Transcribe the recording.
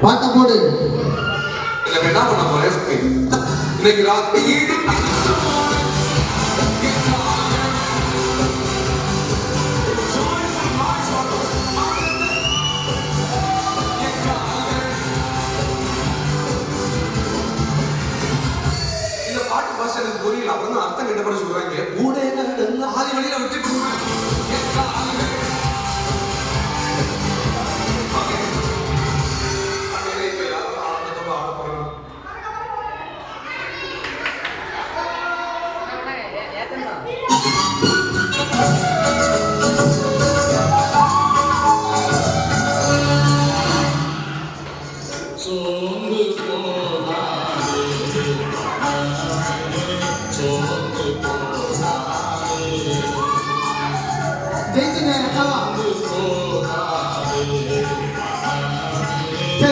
பாட்ட போடு. இல்ல என்ன பண்ண போறேன் இன்னைக்கு ராத்திரி இந்த பாட்டு பாஷை எனக்கு புரியல. அப்புறம் தான் அர்த்தம் கிட்ட கூட சொல்றாங்க. கூட